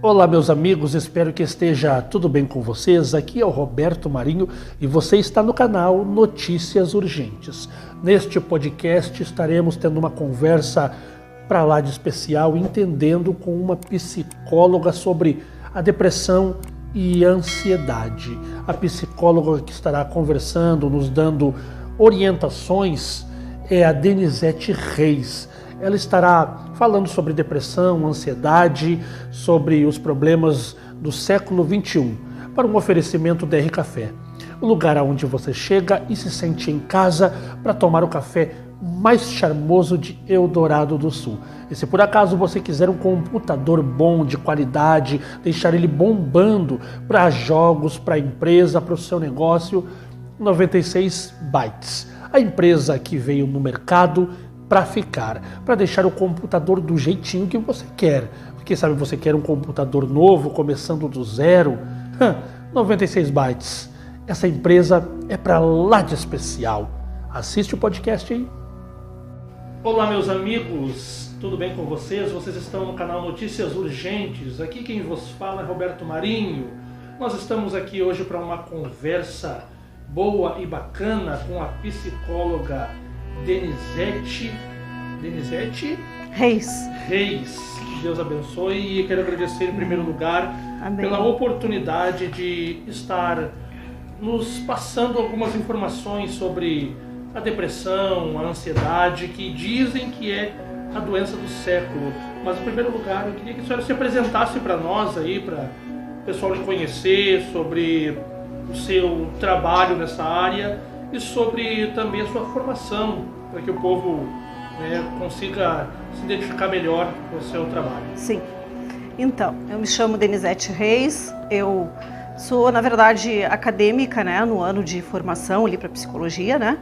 Olá meus amigos, espero que esteja tudo bem com vocês. Aqui é o Roberto Marinho e você está no canal Notícias Urgentes. Neste podcast estaremos tendo uma conversa para lá de especial, entendendo com uma psicóloga sobre a depressão e a ansiedade. A psicóloga que estará conversando, nos dando orientações, é a Denizete Reis. Ela estará falando sobre depressão, ansiedade, sobre os problemas do século XXI, para um oferecimento DR Café. O lugar aonde você chega e se sente em casa para tomar o café mais charmoso de Eldorado do Sul. E se por acaso você quiser um computador bom, de qualidade, deixar ele bombando para jogos, para a empresa, para o seu negócio, 96 Bytes. A empresa que veio no mercado para ficar, para deixar o computador do jeitinho que você quer. Quem sabe você quer um computador novo, começando do zero? 96 Bytes. Essa empresa é para lá de especial. Assiste o podcast aí. Olá meus amigos, tudo bem com vocês? Vocês estão no canal Notícias Urgentes. Aqui quem vos fala é Roberto Marinho. Nós estamos aqui hoje para uma conversa boa e bacana com a psicóloga Denizete Reis. Que Deus abençoe, e quero agradecer em primeiro lugar pela oportunidade de estar nos passando algumas informações sobre a depressão, a ansiedade, que dizem que é a doença do século. Mas em primeiro lugar eu queria que a senhora se apresentasse para nós aí, para o pessoal lhe conhecer, sobre o seu trabalho nessa área e sobre também a sua formação, para que o povo consiga se identificar melhor com o seu trabalho. Sim. Então, eu me chamo Denizete Reis, eu sou, na verdade, acadêmica, no ano de formação ali para psicologia,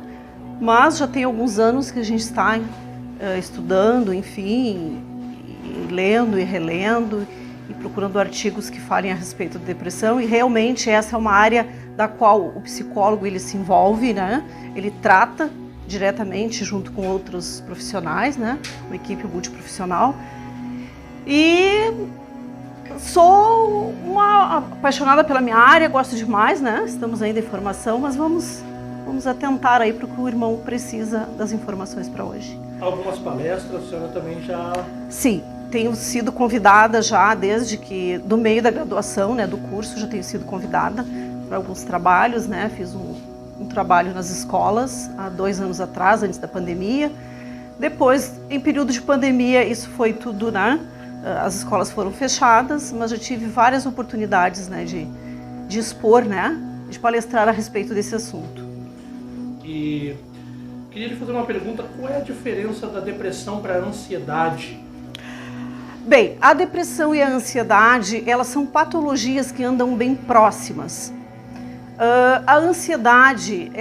mas já tem alguns anos que a gente está estudando, enfim, e lendo e relendo e procurando artigos que falem a respeito da depressão, e realmente essa é uma área da qual o psicólogo ele se envolve, ele trata diretamente junto com outros profissionais, uma equipe multiprofissional. E sou uma apaixonada pela minha área, gosto demais, Estamos ainda em formação, mas vamos atentar aí para o que o irmão precisa das informações para hoje. Algumas palestras, a senhora também já... Sim, tenho sido convidada já desde que, do meio da graduação, do curso, já tenho sido convidada para alguns trabalhos, Fiz um trabalho nas escolas há 2 anos atrás, antes da pandemia. Depois, em período de pandemia, isso foi tudo, as escolas foram fechadas, mas já tive várias oportunidades, de expor, de palestrar a respeito desse assunto. E queria lhe fazer uma pergunta: qual é a diferença da depressão para a ansiedade? Bem, a depressão e a ansiedade, elas são patologias que andam bem próximas. A ansiedade,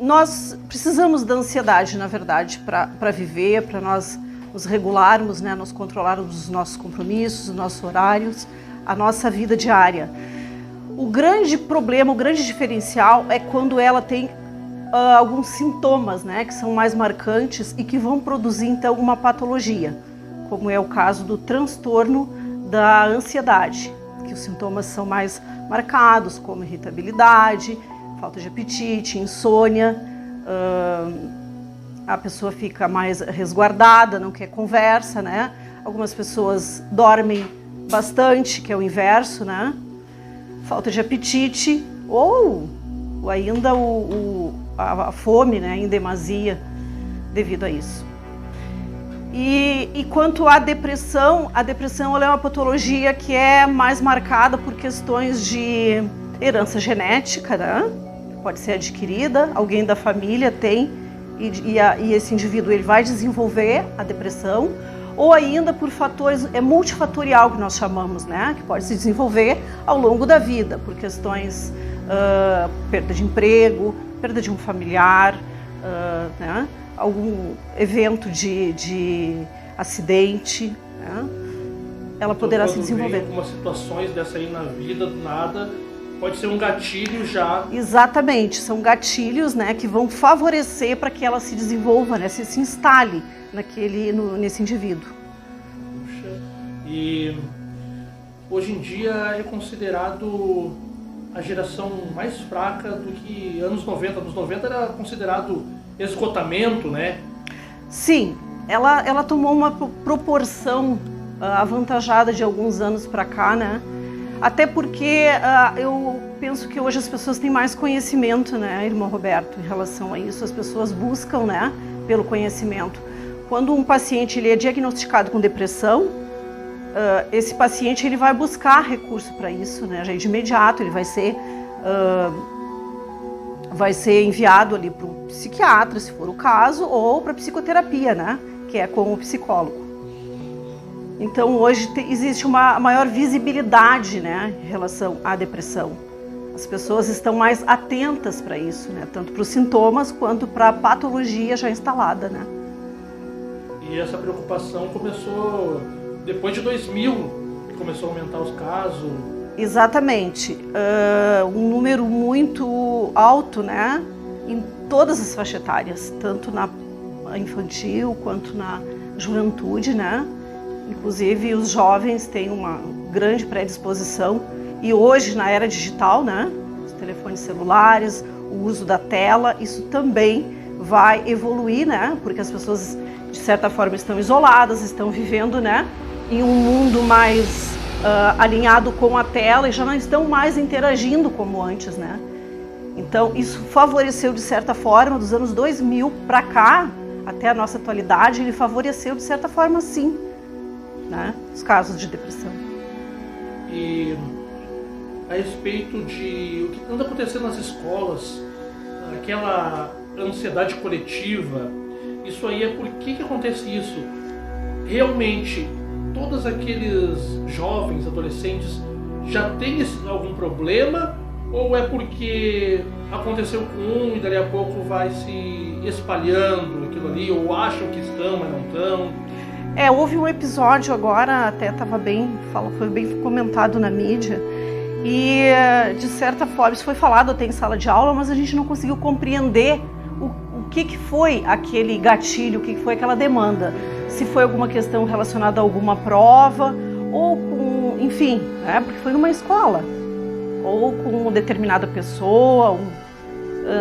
nós precisamos da ansiedade, na verdade, para viver, para nós nos regularmos, nós controlarmos os nossos compromissos, os nossos horários, a nossa vida diária. O grande problema, o grande diferencial é quando ela tem alguns sintomas, que são mais marcantes e que vão produzir, então, uma patologia, como é o caso do transtorno da ansiedade, que os sintomas são mais marcados, como irritabilidade, falta de apetite, insônia, a pessoa fica mais resguardada, não quer conversa, Algumas pessoas dormem bastante, que é o inverso, Falta de apetite, ou ainda a fome, em demasia, devido a isso. E quanto à depressão, ela é uma patologia que é mais marcada por questões de herança genética, Pode ser adquirida, alguém da família tem, e esse indivíduo ele vai desenvolver a depressão, ou ainda por fatores, é multifatorial que nós chamamos, que pode se desenvolver ao longo da vida, por questões, perda de emprego, perda de um familiar, algum evento de acidente, ela poderá se desenvolver. Algumas situações dessa aí na vida, do nada, pode ser um gatilho já. Exatamente, são gatilhos, que vão favorecer para que ela se desenvolva, se instale nesse indivíduo. Puxa, E hoje em dia é considerado a geração mais fraca do que anos 90. Anos 90 era considerado esgotamento, né? Sim, ela tomou uma proporção avantajada de alguns anos para cá, né? Até porque eu penso que hoje as pessoas têm mais conhecimento, né, irmão Roberto, em relação a isso. As pessoas buscam, né, pelo conhecimento. Quando um paciente ele é diagnosticado com depressão, esse paciente ele vai buscar recurso para isso, né? Já de imediato ele vai ser enviado ali para o psiquiatra, se for o caso, ou para psicoterapia, né? Que é com o psicólogo. Então hoje existe uma maior visibilidade, né, em relação à depressão. As pessoas estão mais atentas para isso, né? Tanto para os sintomas quanto para a patologia já instalada, né? E essa preocupação começou depois de 2000, que começou a aumentar os casos. Exatamente. Um número muito alto, né? Em todas as faixas etárias, tanto na infantil quanto na juventude, né? Inclusive os jovens têm uma grande predisposição. E hoje, na era digital, né? Os telefones celulares, o uso da tela, isso também vai evoluir, né? Porque as pessoas, de certa forma, estão isoladas, estão vivendo, né, em um mundo mais alinhado com a tela e já não estão mais interagindo como antes, né? Então, isso favoreceu, de certa forma, dos anos 2000 para cá, até a nossa atualidade, ele favoreceu, de certa forma, sim, né, os casos de depressão. E a respeito de o que anda acontecendo nas escolas, aquela ansiedade coletiva, isso aí por que acontece isso? Realmente, todos aqueles jovens, adolescentes, já têm algum problema? Ou é porque aconteceu com um e dali a pouco vai se espalhando aquilo ali, ou acham que estão, mas não estão? Houve um episódio agora, até foi bem comentado na mídia, e de certa forma isso foi falado até em sala de aula, mas a gente não conseguiu compreender o que foi aquele gatilho, o que foi aquela demanda. Se foi alguma questão relacionada a alguma prova, ou com, enfim, né, porque foi numa escola, ou com uma determinada pessoa,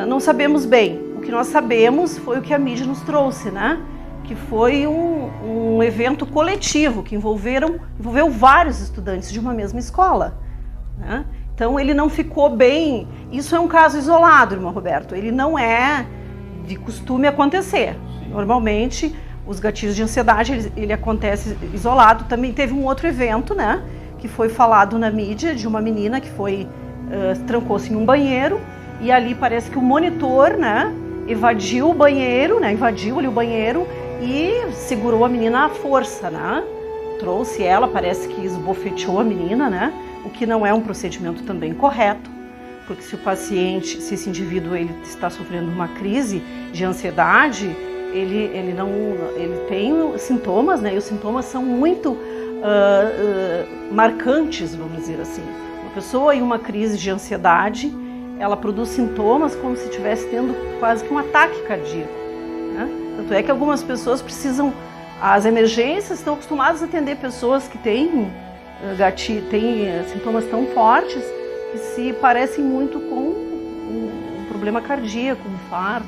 não sabemos bem. O que nós sabemos foi o que a mídia nos trouxe, né? Que foi um evento coletivo que envolveu vários estudantes de uma mesma escola, né? Então ele não ficou bem. Isso é um caso isolado, irmão Roberto. Ele não é de costume acontecer. Normalmente os gatilhos de ansiedade ele acontece isolado. Também teve um outro evento, né, que foi falado na mídia, de uma menina que trancou-se em um banheiro e ali parece que o monitor, né, invadiu o banheiro, né, invadiu ali o banheiro e segurou a menina à força, né? Trouxe ela, parece que esbofeteou a menina, né? O que não é um procedimento também correto, porque se esse indivíduo ele está sofrendo uma crise de ansiedade, ele tem sintomas, né? E os sintomas são muito marcantes, vamos dizer assim. Uma pessoa em uma crise de ansiedade, ela produz sintomas como se estivesse tendo quase que um ataque cardíaco, né? Tanto é que algumas pessoas as emergências estão acostumadas a atender pessoas que têm sintomas tão fortes que se parecem muito com um problema cardíaco, um infarto,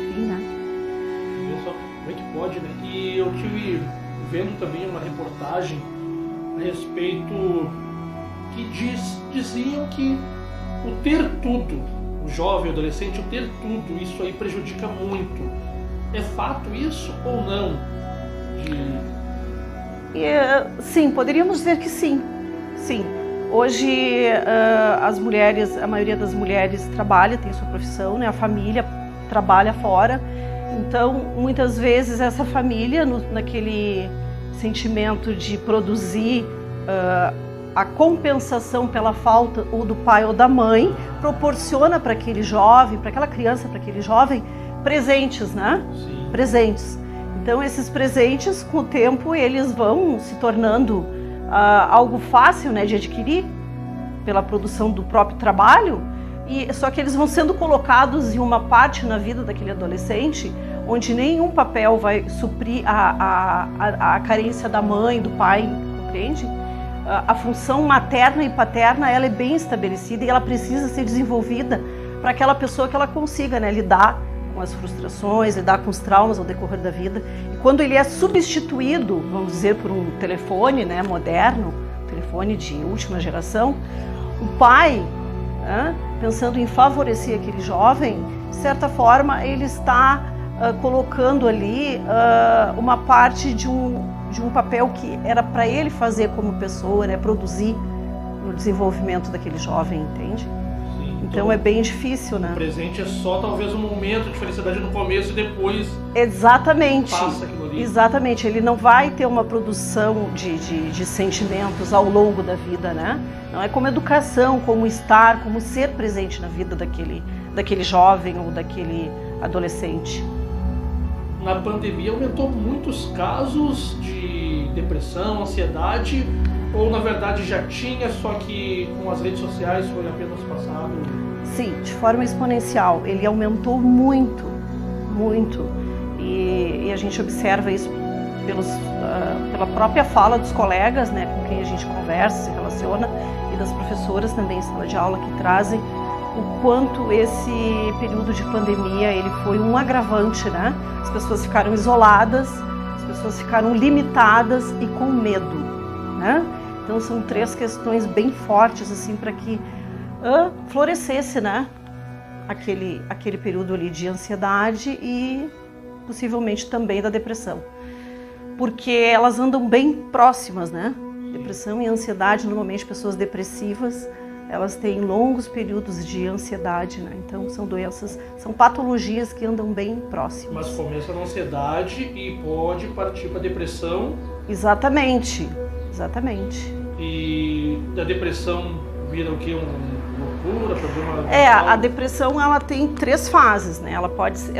enfim, né? Como é que pode, né? E eu estive vendo também uma reportagem a respeito que diziam que o ter tudo, o jovem, o adolescente, o ter tudo, isso aí prejudica muito. É fato isso ou não? Sim, poderíamos dizer que sim. Sim. Hoje a maioria das mulheres trabalha, tem sua profissão, né? A família trabalha fora. Então, muitas vezes essa família, naquele sentimento de produzir a compensação pela falta ou do pai ou da mãe, proporciona para aquele jovem, para aquela criança, para aquele jovem, presentes, né? Sim. Presentes. Então, esses presentes, com o tempo, eles vão se tornando algo fácil, né, de adquirir pela produção do próprio trabalho, só que eles vão sendo colocados em uma parte na vida daquele adolescente onde nenhum papel vai suprir a carência da mãe, do pai, entende? A função materna e paterna, ela é bem estabelecida e ela precisa ser desenvolvida para aquela pessoa que ela consiga, né, lidar com as frustrações, lidar com os traumas ao decorrer da vida. E quando ele é substituído, vamos dizer, por um telefone, né, moderno, telefone de última geração, o pai, né, pensando em favorecer aquele jovem, de certa forma ele está colocando ali uma parte de um papel que era para ele fazer como pessoa, né, produzir no desenvolvimento daquele jovem, entende? Sim, então é bem difícil, né? O presente é só talvez um momento de felicidade no começo e depois exatamente, passa aquilo ali. Exatamente, ele não vai ter uma produção de sentimentos ao longo da vida, né? Não é como educação, como estar, como ser presente na vida daquele jovem ou daquele adolescente. Na pandemia aumentou muitos casos de depressão, ansiedade, ou na verdade já tinha, só que com as redes sociais foi apenas passado? Sim, de forma exponencial. Ele aumentou muito, muito. E a gente observa isso pela própria fala dos colegas, né, com quem a gente conversa, se relaciona, e das professoras também em sala de aula que trazem o quanto esse período de pandemia ele foi um agravante, né? As pessoas ficaram isoladas, as pessoas ficaram limitadas e com medo, né? Então são 3 questões bem fortes assim para que florescesse, né? Aquele período ali de ansiedade e possivelmente também da depressão, porque elas andam bem próximas, né? Depressão e ansiedade, normalmente pessoas depressivas elas têm longos períodos de ansiedade, né? Então são doenças, são patologias que andam bem próximas. Mas começa na ansiedade e pode partir para a depressão. Exatamente, exatamente. E da depressão vira o quê? Uma loucura, problema mental? A depressão ela tem 3 fases, né? Ela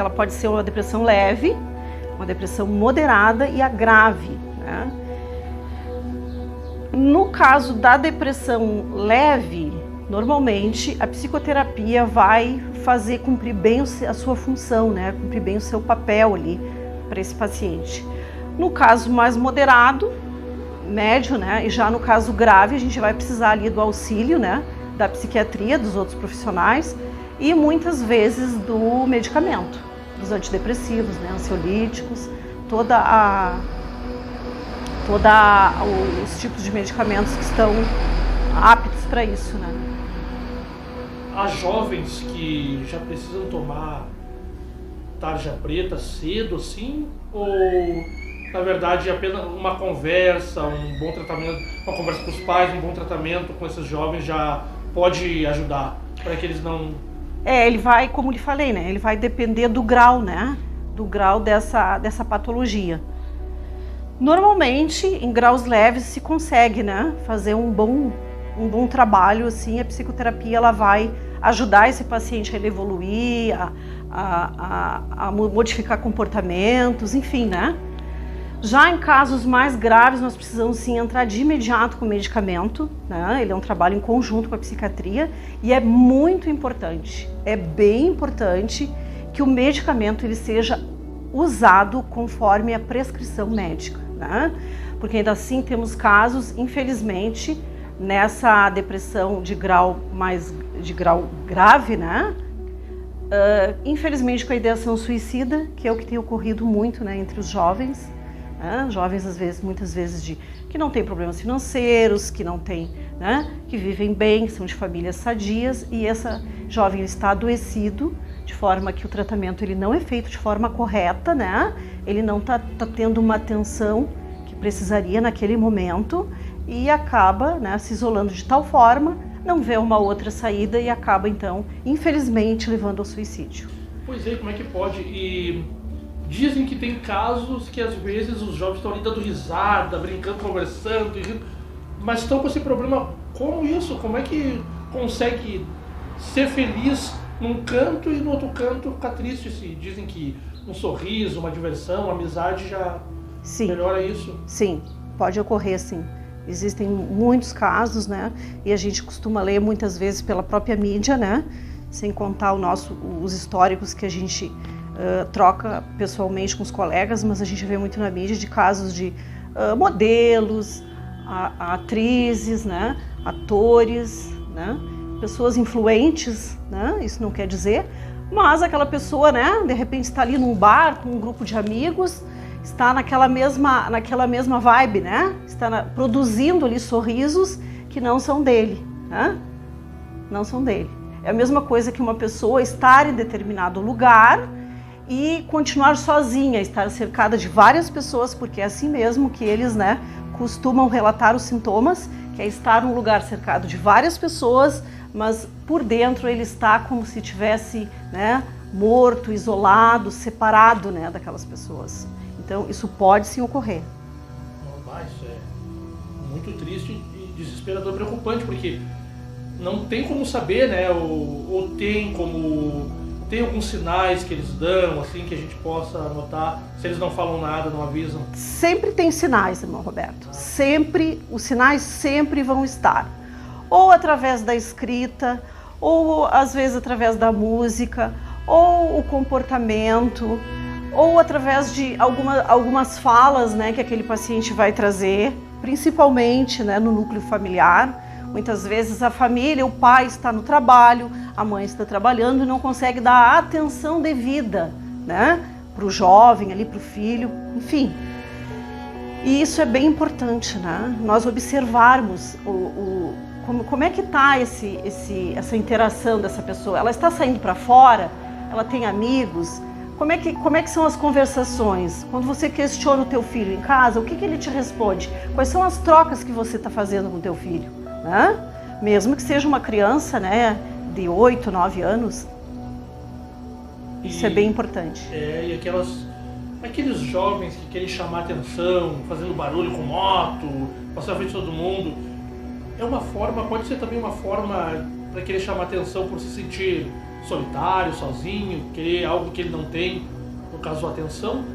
pode ser uma depressão leve, uma depressão moderada e a grave, né? No caso da depressão leve, normalmente a psicoterapia vai fazer cumprir bem a sua função, né? Cumprir bem o seu papel ali para esse paciente. No caso mais moderado, médio, né? E já no caso grave, a gente vai precisar ali do auxílio, né? Da psiquiatria, dos outros profissionais e muitas vezes do medicamento, dos antidepressivos, né? Ansiolíticos, os tipos de medicamentos que estão aptos para isso, né? Há jovens que já precisam tomar tarja preta cedo, assim? Ou, na verdade, apenas uma conversa, um bom tratamento, uma conversa com os pais, um bom tratamento com esses jovens já pode ajudar para que eles não... Ele vai, como lhe falei, né? Ele vai depender do grau, né? Do grau dessa patologia. Normalmente, em graus leves, se consegue, né, fazer um bom trabalho, assim, a psicoterapia ela vai ajudar esse paciente a ele evoluir, a modificar comportamentos, enfim, né. Já em casos mais graves, nós precisamos sim entrar de imediato com o medicamento, né, ele é um trabalho em conjunto com a psiquiatria e é muito importante, é bem importante que o medicamento ele seja usado conforme a prescrição médica, né? Porque ainda assim temos casos, infelizmente, nessa depressão de grau grave, né? Infelizmente com a ideação suicida, que é o que tem ocorrido muito, né, entre os jovens, né? Jovens muitas vezes que não têm problemas financeiros, que não têm, né, que vivem bem, são de famílias sadias e essa jovem está adoecido de forma que o tratamento ele não é feito de forma correta, né? Ele não está tendo uma atenção que precisaria naquele momento e acaba, né, se isolando de tal forma, não vê uma outra saída e acaba então, infelizmente, levando ao suicídio. Pois é, como é que pode? E dizem que tem casos que às vezes os jovens estão ali dando risada, brincando, conversando, mas estão com esse problema. Como isso? Como é que consegue ser feliz num canto e no outro canto ficar triste? Se dizem que um sorriso, uma diversão, uma amizade já melhora isso? Sim, pode ocorrer sim. Existem muitos casos, né? E a gente costuma ler muitas vezes pela própria mídia, né? Sem contar os históricos que a gente troca pessoalmente com os colegas, mas a gente vê muito na mídia de casos de modelos, a atrizes, né? Atores, né? Pessoas influentes, né? Isso não quer dizer, mas aquela pessoa, né? De repente está ali num bar com um grupo de amigos, está naquela mesma vibe, né? Está produzindo ali sorrisos que não são dele, né? Não são dele. É a mesma coisa que uma pessoa estar em determinado lugar e continuar sozinha, estar cercada de várias pessoas, porque é assim mesmo que eles, né, costumam relatar os sintomas, que é estar num lugar cercado de várias pessoas, mas por dentro ele está como se tivesse, né, morto, isolado, separado, né, daquelas pessoas. Então isso pode sim ocorrer. Isso é muito triste e desesperador, preocupante, porque não tem como saber, né, ou tem alguns sinais que eles dão, assim, que a gente possa notar, se eles não falam nada, não avisam? Sempre tem sinais, irmão Roberto. Sempre, os sinais sempre vão estar. Ou através da escrita, ou às vezes através da música, ou o comportamento, ou através de algumas falas, né, que aquele paciente vai trazer, principalmente, né, no núcleo familiar. Muitas vezes a família, o pai está no trabalho, a mãe está trabalhando e não consegue dar a atenção devida, né, para o jovem, ali para o filho, enfim. E isso é bem importante, né, nós observarmos como é que está essa interação dessa pessoa. Ela está saindo para fora? Ela tem amigos? Como é que são as conversações? Quando você questiona o teu filho em casa, o que ele te responde? Quais são as trocas que você está fazendo com o teu filho? Né? Mesmo que seja uma criança, né, de 8, 9 anos, isso é bem importante. E aqueles jovens que querem chamar atenção, fazendo barulho com moto, passando à frente de todo mundo, é uma forma, pode ser também uma forma para querer chamar atenção por se sentir solitário, sozinho, querer algo que ele não tem, no caso, atenção?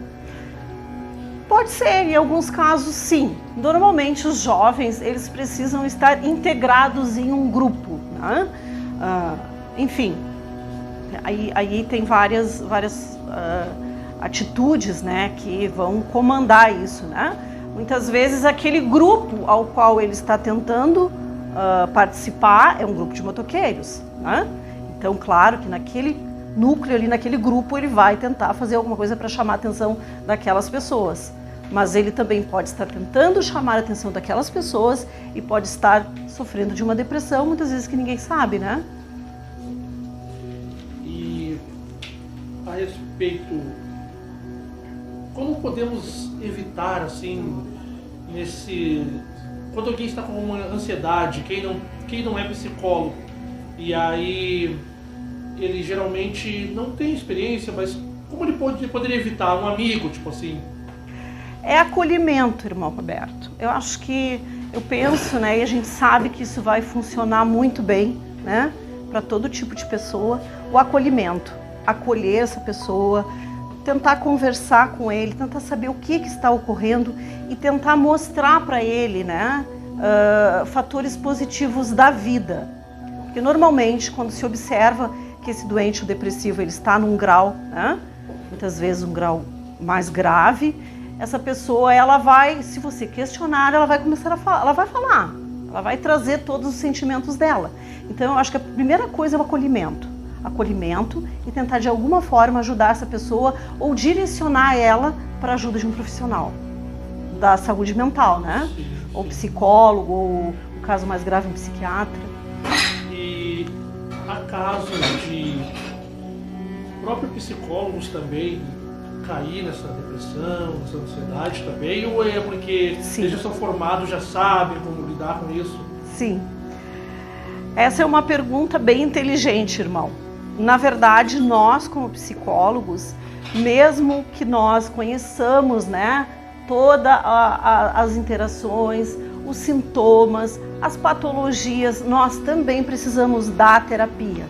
Pode ser, em alguns casos sim. Normalmente os jovens, eles precisam estar integrados em um grupo, né? Enfim, aí tem várias atitudes, né, que vão comandar isso, né? Muitas vezes aquele grupo ao qual ele está tentando participar é um grupo de motoqueiros, né? Então, claro que naquele núcleo ali, naquele grupo, ele vai tentar fazer alguma coisa para chamar a atenção daquelas pessoas. Mas ele também pode estar tentando chamar a atenção daquelas pessoas e pode estar sofrendo de uma depressão, muitas vezes que ninguém sabe, né? E a respeito, como podemos evitar, assim, quando alguém está com uma ansiedade, quem não é psicólogo, e aí ele geralmente não tem experiência, mas como ele poderia evitar? Um amigo, tipo assim? É acolhimento, irmão Roberto. Eu penso, né, e a gente sabe que isso vai funcionar muito bem, né, para todo tipo de pessoa, o acolhimento. Acolher essa pessoa, tentar conversar com ele, tentar saber o que está ocorrendo e tentar mostrar para ele, né, fatores positivos da vida. Porque normalmente, quando se observa que esse doente, o depressivo, ele está num grau, né, muitas vezes um grau mais grave, essa pessoa, ela vai, se você questionar, ela vai começar a falar, ela vai trazer todos os sentimentos dela. Então, eu acho que a primeira coisa é o acolhimento e tentar de alguma forma ajudar essa pessoa ou direcionar ela para a ajuda de um profissional da saúde mental, né? Sim. Ou psicólogo, ou no caso mais grave, um psiquiatra. E há casos de próprios psicólogos também cair nessa depressão, nessa ansiedade também, ou é porque eles já são formados, já sabem como lidar com isso? Sim. Essa é uma pergunta bem inteligente, irmão. Na verdade, nós como psicólogos, mesmo que nós conheçamos, né, todas as interações, os sintomas, as patologias, nós também precisamos da terapia,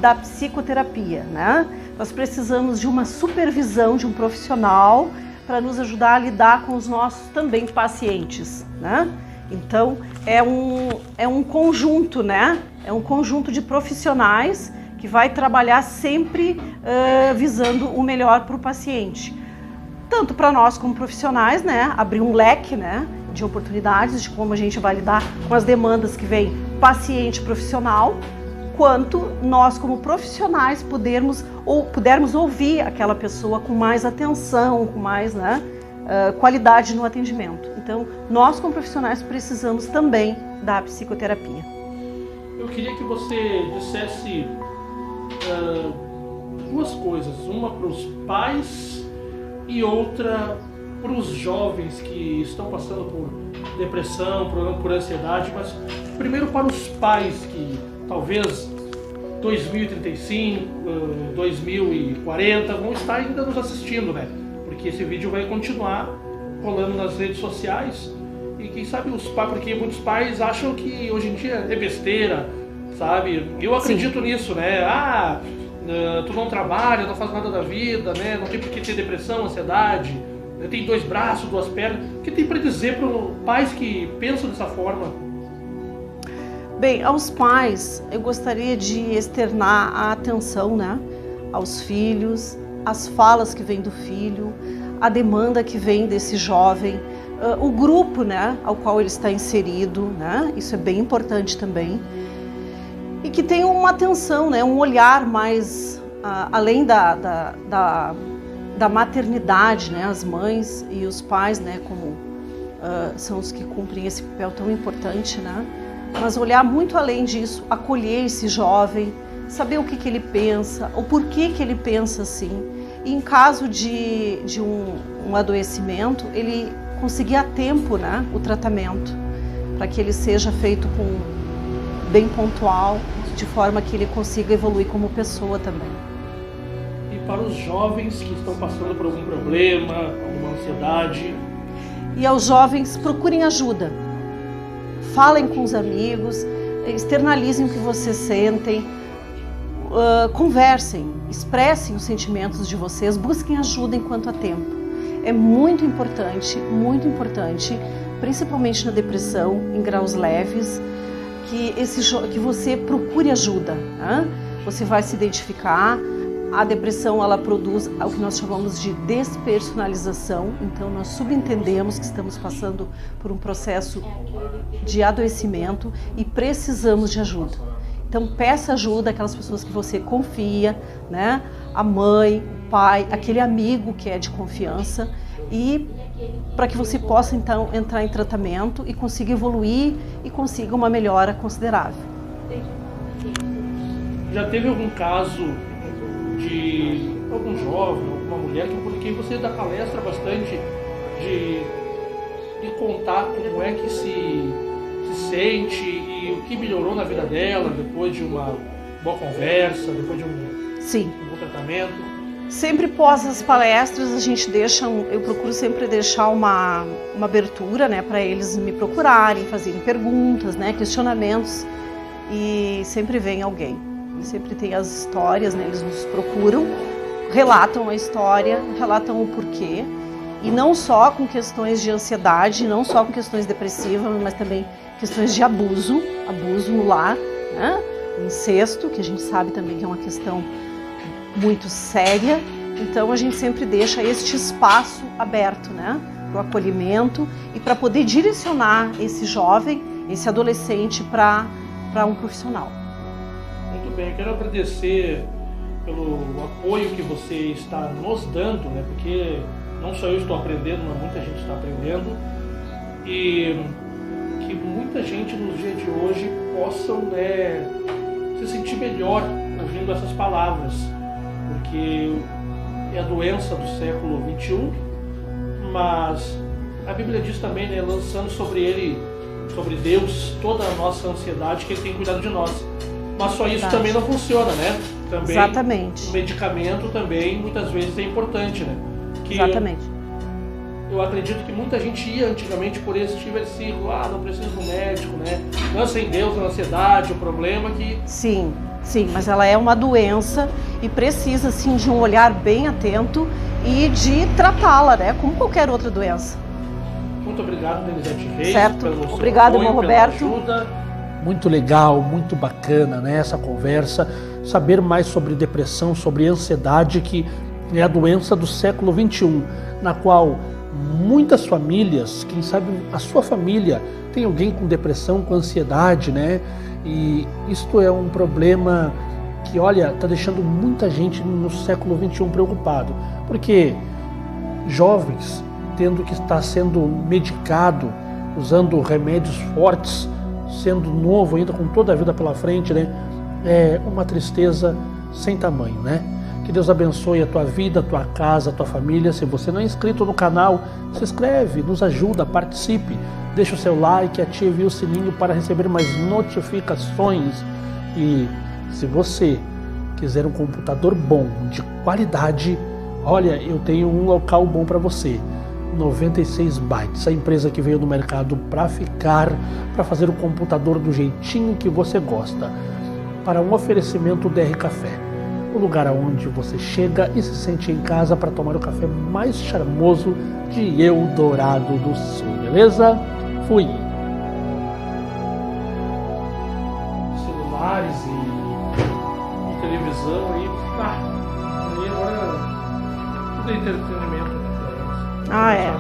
da psicoterapia, né? Nós precisamos de uma supervisão de um profissional para nos ajudar a lidar com os nossos também pacientes, né? Então, é um conjunto, né? É um conjunto de profissionais que vai trabalhar sempre visando o melhor para o paciente. Tanto para nós como profissionais, né? Abrir um leque, né? de oportunidades, de como a gente vai lidar com as demandas que vem paciente profissional, quanto nós como profissionais pudermos ouvir aquela pessoa com mais atenção, com mais qualidade no atendimento. Então, nós como profissionais precisamos também da psicoterapia. Eu queria que você dissesse duas coisas, uma para os pais e outra para os jovens que estão passando por depressão, por ansiedade, mas primeiro para os pais que talvez 2035, 2040 vão estar ainda nos assistindo, né? Porque esse vídeo vai continuar rolando nas redes sociais e quem sabe os pais, porque muitos pais acham que hoje em dia é besteira, sabe? Eu acredito Sim. nisso, né? Tu não trabalha, não faz nada da vida, né? Não tem por que ter depressão, ansiedade, tem 2 braços, 2 pernas. O que tem para dizer para pais que pensam dessa forma? Bem, aos pais eu gostaria de externar a atenção, né? Aos filhos, as falas que vêm do filho, a demanda que vem desse jovem, o grupo, né, ao qual ele está inserido, né? Isso é bem importante também. E que tenha uma atenção, né, um olhar mais além da maternidade, né, as mães e os pais, né, como são os que cumprem esse papel tão importante, né, mas olhar muito além disso, acolher esse jovem, saber o que ele pensa, o porquê que ele pensa assim, e em caso de um adoecimento, ele conseguir a tempo, né, o tratamento, para que ele seja feito bem pontual, de forma que ele consiga evoluir como pessoa também. E para os jovens que estão passando por algum problema, alguma ansiedade? E aos jovens, procurem ajuda. Falem com os amigos, externalizem o que vocês sentem, conversem, expressem os sentimentos de vocês, busquem ajuda enquanto há tempo. É muito importante, principalmente na depressão, em graus leves, que você procure ajuda, né? Você vai se identificar. A depressão, ela produz o que nós chamamos de despersonalização, então nós subentendemos que estamos passando por um processo de adoecimento e precisamos de ajuda. Então peça ajuda àquelas pessoas que você confia, né? A mãe, o pai, aquele amigo que é de confiança, e para que você possa então entrar em tratamento e consiga evoluir e consiga uma melhora considerável. Já teve algum caso de algum jovem, alguma mulher, que você dá palestra bastante de contar como é que se sente e o que melhorou na vida dela depois de uma boa conversa, depois de um bom tratamento? Sempre pós as palestras eu procuro sempre deixar uma abertura, né, para eles me procurarem, fazerem perguntas, né, questionamentos, e sempre vem alguém. Sempre tem as histórias, né, eles nos procuram, relatam a história, relatam o porquê, e não só com questões de ansiedade, não só com questões depressivas, mas também questões de abuso no lar, né, incesto, que a gente sabe também que é uma questão muito séria. Então a gente sempre deixa este espaço aberto, né, para o acolhimento e para poder direcionar esse jovem, esse adolescente para um profissional. Muito bem, eu quero agradecer pelo apoio que você está nos dando, né, porque não só eu estou aprendendo, mas muita gente está aprendendo, e que muita gente nos dias de hoje possam se sentir melhor ouvindo essas palavras, porque é a doença do século XXI, mas a Bíblia diz também, né, lançando sobre Deus, toda a nossa ansiedade, que Ele tem cuidado de nós. Mas só isso também não funciona, né? Também, exatamente. O medicamento também muitas vezes é importante, né? Exatamente. Eu acredito que muita gente ia antigamente por esse versículo, não precisa do médico, né? Lança em Deus a ansiedade, o problema que... Sim, mas ela é uma doença e precisa, sim, de um olhar bem atento e de tratá-la, né? Como qualquer outra doença. Muito obrigado, Denizete Reis. Certo. Pelo obrigado, seu irmão apoio, Roberto. pela ajuda. Muito legal, muito bacana, né, essa conversa, saber mais sobre depressão, sobre ansiedade, que é a doença do século XXI, na qual muitas famílias, quem sabe a sua família tem alguém com depressão, com ansiedade, né? E isto é um problema que, olha, está deixando muita gente no século XXI preocupado, porque jovens tendo que estar sendo medicado, usando remédios fortes, sendo novo ainda com toda a vida pela frente, né? É uma tristeza sem tamanho, né? Que Deus abençoe a tua vida, a tua casa, a tua família. Se você não é inscrito no canal, se inscreve, nos ajuda, participe, deixa o seu like, ative o sininho para receber mais notificações. E se você quiser um computador bom, de qualidade, olha, eu tenho um local bom para você. 96 bytes, a empresa que veio no mercado para ficar, para fazer o computador do jeitinho que você gosta, para um oferecimento DR Café, o lugar aonde você chega e se sente em casa para tomar o café mais charmoso de Eldorado do Sul, beleza? Fui! Celulares e televisão aí, e agora tudo é entretenimento. Ah, é.